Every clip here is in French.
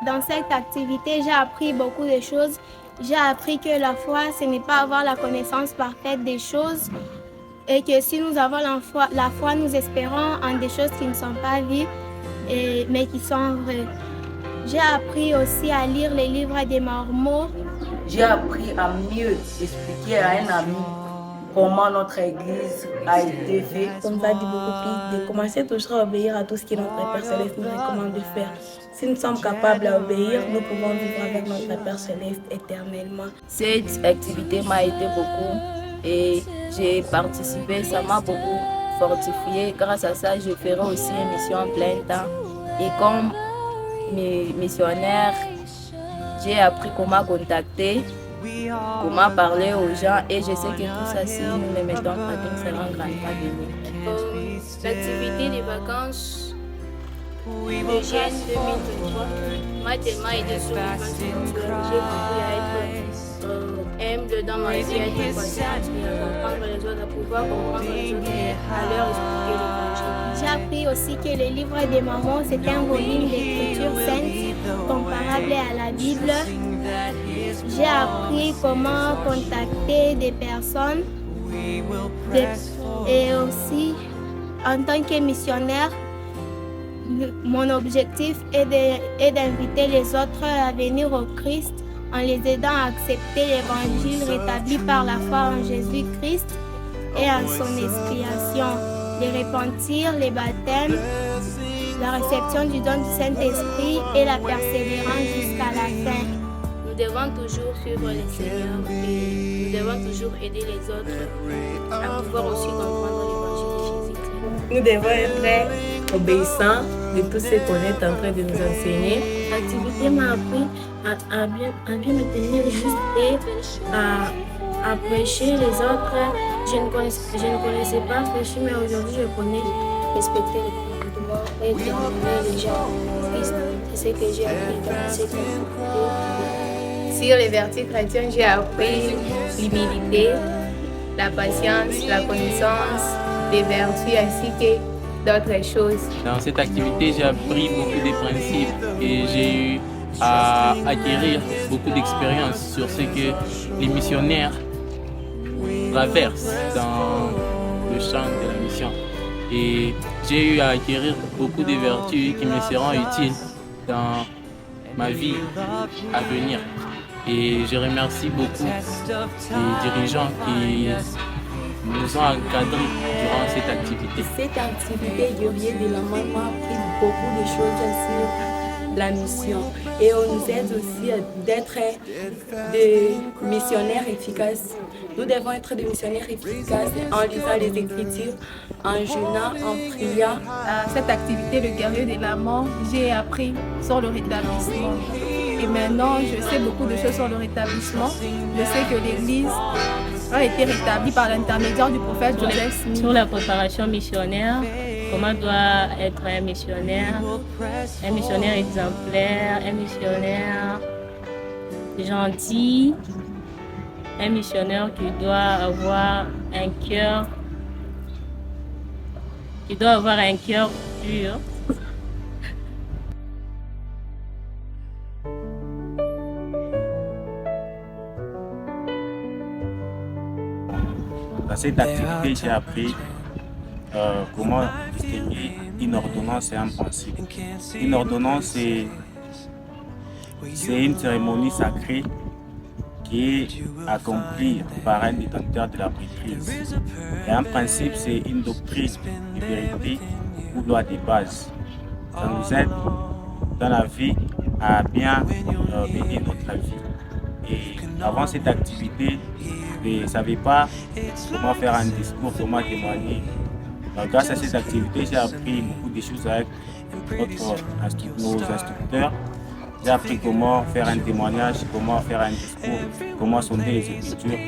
Dans cette activité, j'ai appris beaucoup de choses. J'ai appris que la foi, ce n'est pas avoir la connaissance parfaite des choses et que si nous avons la foi, nous espérons en des choses qui ne sont pas vues, mais qui sont vraies. J'ai appris aussi à lire les livres des Mormons. J'ai appris à mieux expliquer à un ami comment notre Église a été faite. Comme ça dit beaucoup plus, de commencer toujours à obéir à tout ce que notre Père Céleste nous recommande de faire. Si nous sommes capables d'obéir, nous pouvons vivre avec notre Père Céleste éternellement. Cette activité m'a aidé beaucoup et j'ai participé, ça m'a beaucoup fortifié. Grâce à ça, je ferai aussi une mission en plein temps. Et comme missionnaire, j'ai appris comment contacter, comment parler aux gens et je sais que tout ça, si nous le mettons en pratique, ça rend grandement béni. L'activité des vacances de Gênes 2023 m'a tellement aidé sur le plan spirituel. J'ai appris à être humble dans ma vie, à être patiente, à comprendre les autres, à pouvoir comprendre les autres, à leur expliquer l'évangile. J'ai appris aussi que le livre des Mormons, c'est un volume d'écriture sainte comparable à la Bible. J'ai appris comment contacter des personnes et aussi, en tant que missionnaire, mon objectif est d'inviter les autres à venir au Christ en les aidant à accepter l'évangile rétabli par la foi en Jésus-Christ et en son expiation, les repentir, les baptêmes, la réception du don du Saint-Esprit et la persévérance jusqu'à la fin. Nous devons toujours suivre le Seigneur et nous devons toujours aider les autres à pouvoir aussi comprendre l'évangile de Jésus-Christ. Nous devons être obéissants de tout ce qu'on est en train de nous enseigner. L'activité m'a appris à bien me tenir juste et à prêcher les autres. Je ne connaissais pas prêcher, mais aujourd'hui je connais respecter les commandements et d'amener les gens au Christ. C'est ce que j'ai appris dans cette activité. Sur les vertus chrétiennes, j'ai appris l'humilité, la patience, la connaissance, les vertus ainsi que d'autres choses. Dans cette activité, j'ai appris beaucoup de principes et j'ai eu à acquérir beaucoup d'expérience sur ce que les missionnaires traversent dans le champ de la mission. Et j'ai eu à acquérir beaucoup de vertus qui me seront utiles dans ma vie à venir. Et je remercie beaucoup les dirigeants qui nous ont encadrés durant cette activité. Cette activité guerrier de la main m'a appris beaucoup de choses sur la mission. Et on nous aide aussi d'être des missionnaires efficaces. Nous devons être des missionnaires efficaces en lisant les Écritures, en jeûnant, en priant. À cette activité, le guerrier de la mort, j'ai appris sur le rétablissement. Et maintenant, je sais beaucoup de choses sur le rétablissement. Je sais que l'Église a été rétablie par l'intermédiaire du prophète Joseph Smith. Sur la préparation missionnaire, comment doit être un missionnaire exemplaire, un missionnaire gentil, un missionnaire qui doit avoir un cœur pur. Dans cette activité, j'ai appris comment distinguer une ordonnance et un principe. Une ordonnance, c'est une cérémonie sacrée qui est accomplie par un détenteur de la maîtrise. Et un principe, c'est une doctrine de vérité ou loi de base. Ça nous aide dans la vie à bien mener notre vie. Et avant cette activité, je ne savais pas comment faire un discours, comment témoigner. Donc, grâce à cette activité, j'ai appris beaucoup de choses avec nos instructeurs. J'ai appris comment faire un témoignage, comment faire un discours, comment sonder les Écritures.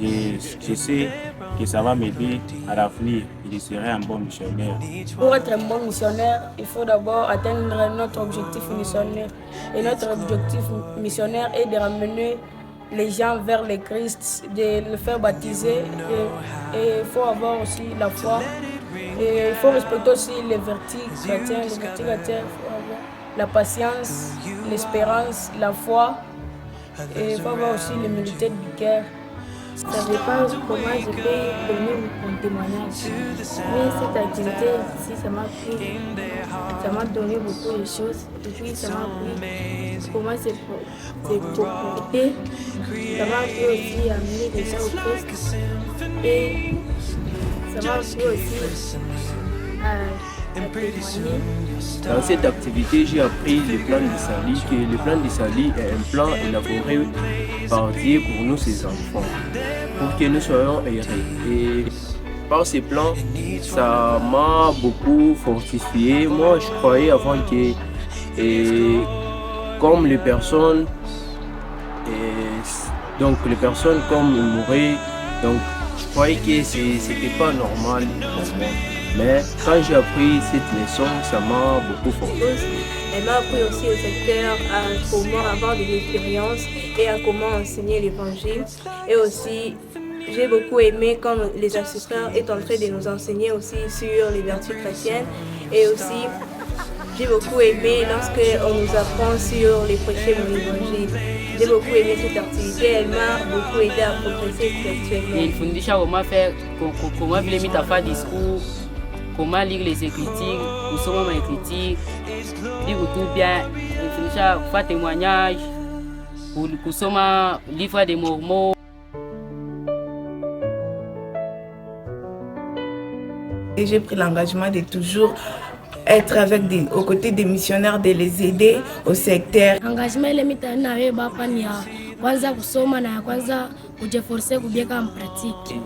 Et je sais que ça va m'aider à l'avenir et je serai un bon missionnaire. Pour être un bon missionnaire, il faut d'abord atteindre notre objectif missionnaire. Et notre objectif missionnaire est de ramener les gens vers le Christ, de le faire baptiser. Et il faut avoir aussi la foi. Et il faut respecter aussi les vertus chrétiens. Les vertus chrétiens, il faut avoir. la patience, l'espérance, la foi. Et il faut avoir aussi l'humilité du cœur. Je ne savais pas comment je peux donner mon témoignage. Mais cette activité ici, ça m'a donné beaucoup de choses. Et puis ça m'a appris comment c'est comporter. Ça m'a appris aussi à amener les gens au Christ. Et ça m'a appris aussi à témoigner. Dans cette activité, j'ai appris le plan de Sali, que le plan de Sali est un plan élaboré par Dieu pour nous, ses enfants, pour que nous soyons heureux. Et par ce plan, ça m'a beaucoup fortifié. Moi, je croyais avant que, comme les personnes, les personnes comme ils mouraient, donc je croyais que c'était pas normal pour moi. Mais quand j'ai appris cette leçon, ça m'a beaucoup fortifié. Elle m'a appris aussi au secteur à comment avoir des expériences et à comment enseigner l'évangile. Et aussi, j'ai beaucoup aimé quand les assistants est en train de nous enseigner aussi sur les vertus chrétiennes. Et aussi, j'ai beaucoup aimé lorsqu'on nous apprend sur les prêcher mon évangile. J'ai beaucoup aimé cette activité, elle m'a beaucoup aidé à progresser spirituellement. Il fundisha comment vile mitafanya discours, comment lire les écritures, kusoma maécriture, vitu tu bien, nifundisha kufanya témoignage, kusoma livre des Mormons. Et j'ai pris l'engagement de toujours être aux côtés des missionnaires, de les aider au secteur. Engagement ile mitanawe bapa ni ya kwanza kusoma na ya kwanza kujiforcer kubieka en pratique.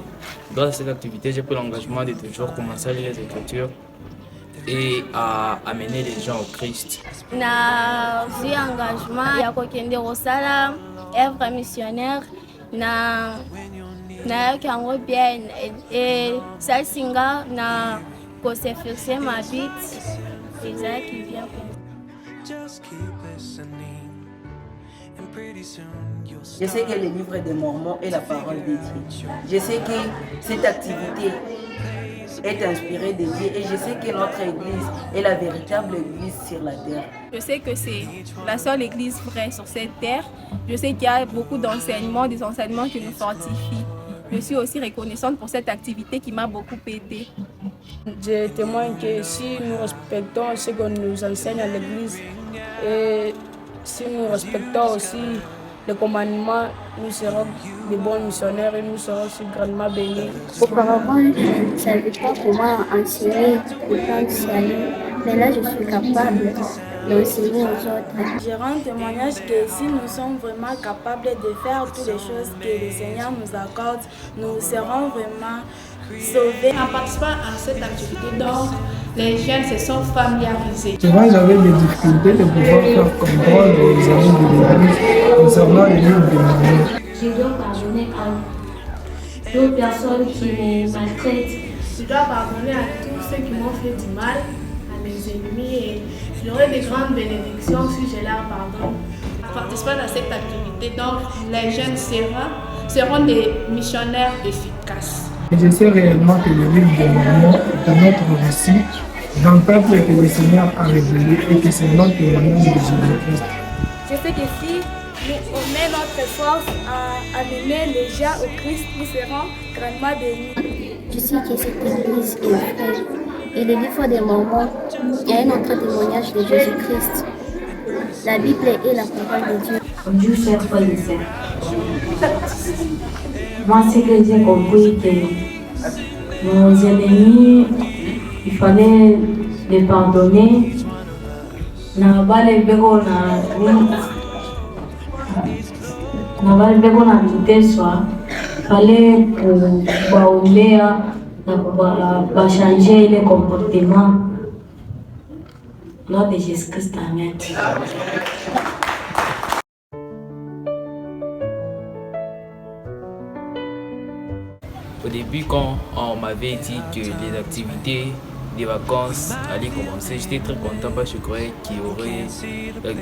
Dans cette activité, j'ai pris l'engagement de toujours commencer à lire les Écritures et à amener les gens au Christ. Na vu engagement ya kokende kosala œuvre missionnaire na yango bien et ça singa na kosefirse ma bite eza qui vient. Je sais que le livre des Mormons est la parole de Dieu. Je sais que cette activité est inspirée de Dieu et je sais que notre église est la véritable église sur la terre. Je sais que c'est la seule église vraie sur cette terre. Je sais qu'il y a beaucoup d'enseignements, des enseignements qui nous fortifient. Je suis aussi reconnaissante pour cette activité qui m'a beaucoup aidée. Je témoigne que si nous respectons ce qu'on nous enseigne à l'église et si nous respectons aussi les commandements, nous serons des bons missionnaires et nous serons aussi grandement bénis. Auparavant, je ne savais pas comment enseigner le plan de salut, mais là je suis capable d'enseigner aux autres. Je rends témoignage que si nous sommes vraiment capables de faire toutes les choses que le Seigneur nous accorde, nous serons vraiment sauvés. En participant à cette activité, donc, les jeunes se sont familiarisés. Souvent, j'avais des difficultés de pouvoir faire comprendre aux amis de l'église concernant les livres de Mormons. Je dois pardonner à d'autres personnes qui me maltraitent. Je dois pardonner à tous ceux qui m'ont fait du mal, à mes ennemis, et j'aurai de grandes bénédictions si je leur pardonne. En participant à cette activité, donc, les jeunes seront des missionnaires efficaces. Et je sais réellement que le livre de Mormons est un autre récit d'un peuple que le Seigneur a révélé et que c'est notre témoignage de Jésus-Christ. Je sais que si on met notre force à amener les gens au Christ, nous serons grandement bénis. Je sais que cette église est vraie et le livre des Mormons est un autre témoignage de Jésus-Christ. La Bible est la parole de Dieu. Dieu cher frère et sœur. Moi, c'est que j'ai compris que nos ennemis, il fallait les pardonner. Na vale bego na viteswa, fallait kuwaombea na changer le comportement. Nom de Jésus-Christ, amen. Au début, quand on m'avait dit que les activités des vacances allaient commencer, j'étais très content parce que je croyais qu'il y aurait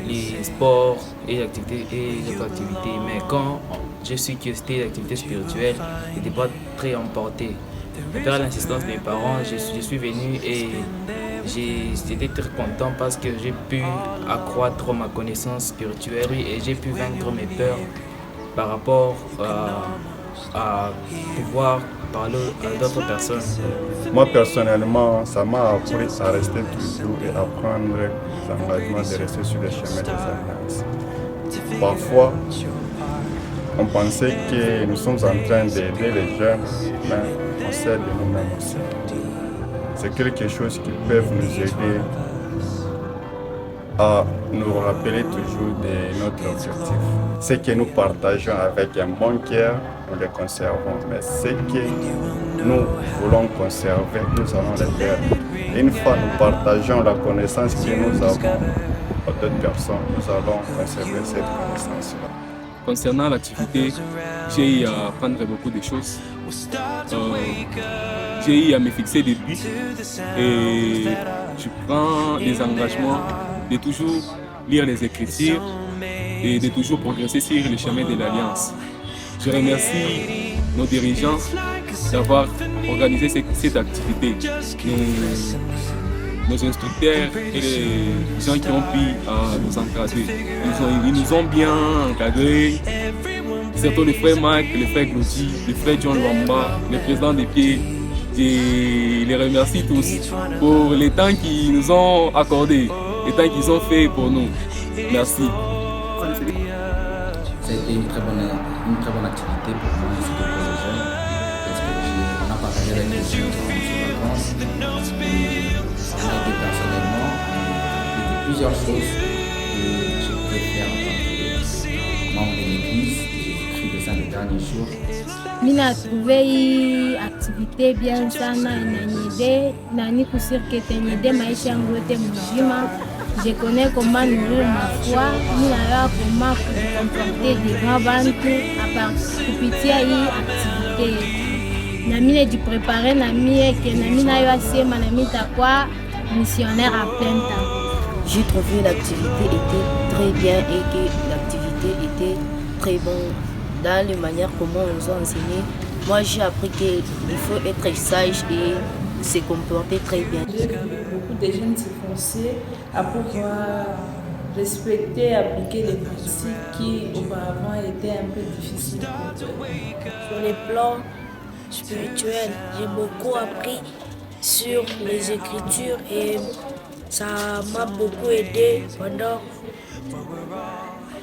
les sports et les autres activités. Mais quand je suis que c'était l'activité spirituelle, je n'étais pas très emporté. vers l'insistance des parents, je suis venu et j'étais très content parce que j'ai pu accroître ma connaissance spirituelle et j'ai pu vaincre mes peurs par rapport à pouvoir parler à d'autres personnes. Moi personnellement, ça m'a appris à rester toujours et à prendre l'engagement de rester sur le chemin des alliances. Parfois, on pensait que nous sommes en train d'aider les jeunes, mais on s'aide de nous-mêmes aussi. C'est quelque chose qui peut nous aider à nous rappeler toujours de notre objectif. Ce que nous partageons avec un bon cœur, nous le conservons, mais ce que nous voulons conserver, nous allons le perdre. Une fois nous partageons la connaissance que nous avons à d'autres personnes, nous allons conserver cette connaissance-là. Concernant l'activité, j'ai eu à apprendre beaucoup de choses. J'ai eu à me fixer des buts et je prends des engagements de toujours lire les Écritures et de toujours progresser sur le chemin de l'Alliance. Je remercie nos dirigeants d'avoir organisé cette activité, nos instructeurs et les gens qui ont pu nous encadrer. Ils nous ont bien encadrés, surtout le frère Mike, le frère Glody, le frère John Wamba, le président des pieds. Je les remercie tous pour le temps qu'ils nous ont accordé, le temps qu'ils ont fait pour nous. Merci. C'était une très bonne activité pour moi ainsi que pour les jeunes, parce que on a partagé avec les jeunes durant ces vacances. Ça m'a aidé personnellement. Il y a plusieurs choses que je pouvais faire en tant que membre de l'église et Jésus-Christ de ces derniers jours. Mina trouvé hii activité bien sana inaniede nani kusirkete niede maisha yangu yote mzima. Je connais comment nourrir ma foi, ninaelewa comment kukomporter devant bantu kupitia hii activité. Na mimi najiprepare na mie ke na mimi nayo asema na mimi takuwa missionnaire à plein temps. J'ai trouvé l'activité était très bien et que l'activité était très bonne. Dans les manières comment on nous a enseigné, moi j'ai appris qu'il faut être sage et se comporter très bien. J'ai vu beaucoup de jeunes s'efforcer à pouvoir respecter et appliquer les principes qui auparavant étaient un peu difficiles pour eux. Sur le plan spirituel, j'ai beaucoup appris sur les Écritures et ça m'a beaucoup aidé pendant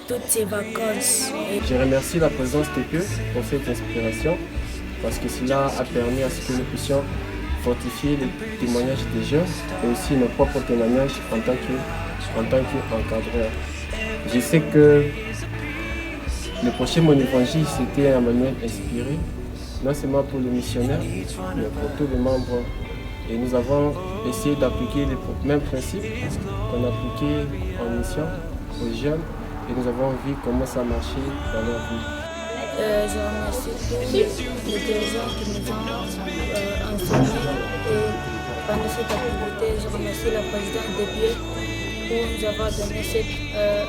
toutes ces vacances. Je remercie la présence de Dieu pour cette inspiration parce que cela a permis à ce que nous puissions fortifier les témoignages des jeunes et aussi nos propres témoignages en tant qu'encadreur. Je sais que le prochain mon évangile c'était un manuel inspiré, non seulement pour les missionnaires, mais pour tous les membres. Et nous avons essayé d'appliquer les mêmes principes qu'on appliquait en mission aux jeunes. Et nous avons vu comment ça marchait dans leur vie. Je remercie tous les dirigeants qui nous ont enseignés. Et pendant cette activité, je remercie la présidente des pieds pour nous avoir donné cette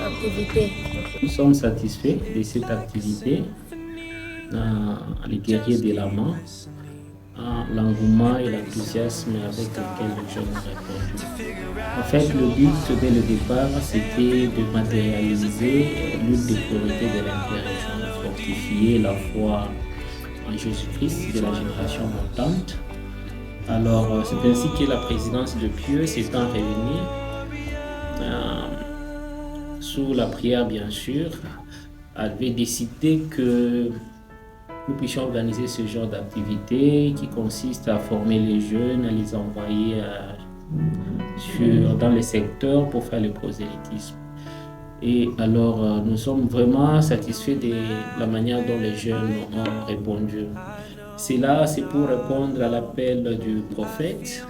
activité. Nous sommes satisfaits de cette activité. Les guerriers de la main, l'engouement et l'enthousiasme avec lequel les jeunes ont répondu. En fait, le but dès le départ, c'était de matérialiser l'une des priorités de l'interrégion, fortifier la foi en Jésus-Christ de la génération montante. Alors, c'est ainsi que la présidence de Pieux s'étant réunie, sous la prière bien sûr, avait décidé que nous puissions organiser ce genre d'activité qui consiste à former les jeunes, à les envoyer dans les secteurs pour faire le prosélytisme. Et alors, nous sommes vraiment satisfaits de la manière dont les jeunes ont répondu. C'est pour répondre à l'appel du prophète,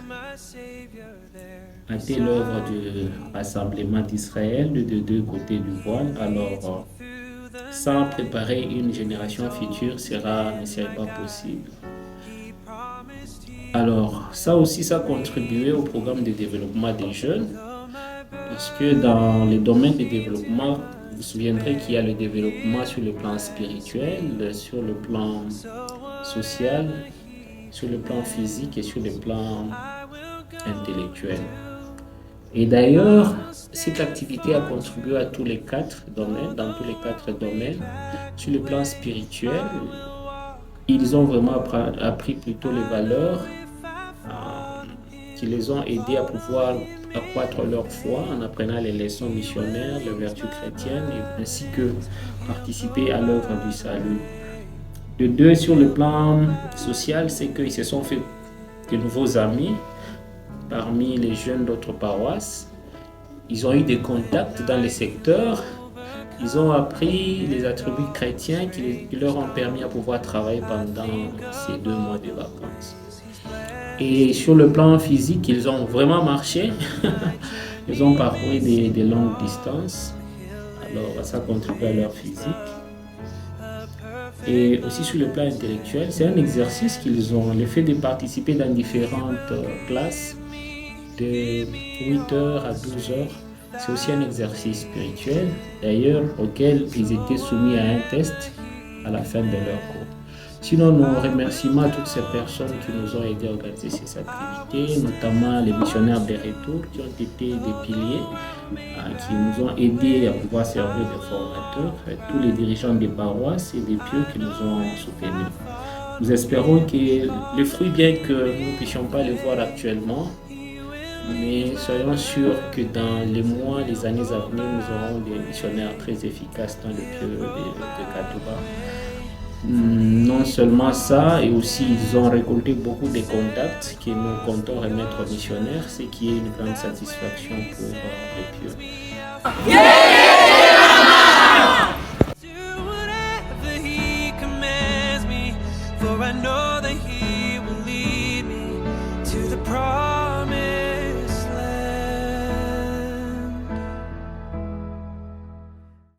à l'œuvre du rassemblement d'Israël de deux côtés du voile. Alors, sans préparer une génération future ne serait pas possible. Alors, ça aussi, ça a contribué au programme de développement des jeunes, parce que dans les domaines de développement, vous vous souviendrez qu'il y a le développement sur le plan spirituel, sur le plan social sur le plan physique et sur le plan intellectuel. Et d'ailleurs, cette activité a contribué à tous les 4 domaines, dans tous les 4 domaines. Sur le plan spirituel, ils ont vraiment appris plutôt les valeurs qui les ont aidés à pouvoir accroître leur foi en apprenant les leçons missionnaires, les vertus chrétiennes, ainsi que participer à l'œuvre du salut. De 2, sur le plan social, c'est qu'ils se sont fait de nouveaux amis parmi les jeunes d'autres paroisses. Ils ont eu des contacts dans les secteurs. Ils ont appris les attributs chrétiens qui leur ont permis à pouvoir travailler pendant ces 2 mois de vacances. Et sur le plan physique, ils ont vraiment marché. Ils ont parcouru des longues distances. Alors ça contribue à leur physique. Et aussi sur le plan intellectuel, c'est un exercice qu'ils ont. Le fait de participer dans différentes classes de 8h à 12h, c'est aussi un exercice spirituel, d'ailleurs, auquel ils étaient soumis à un test à la fin de leur cours. Sinon, nos remerciements à toutes ces personnes qui nous ont aidés à organiser ces activités, notamment les missionnaires de retour qui ont été des piliers, qui nous ont aidés à pouvoir servir de formateurs, tous les dirigeants des paroisses et des pieux qui nous ont soutenus. Nous espérons que les fruits, bien que nous ne puissions pas les voir actuellement, mais soyons sûrs que dans les mois, les années à venir, nous aurons des missionnaires très efficaces dans le pieux de Katouba. Non seulement ça, et aussi ils ont récolté beaucoup de contacts que nous comptons remettre aux missionnaires, ce qui est une grande satisfaction pour les pieux. For I know that he will lead me to the promise.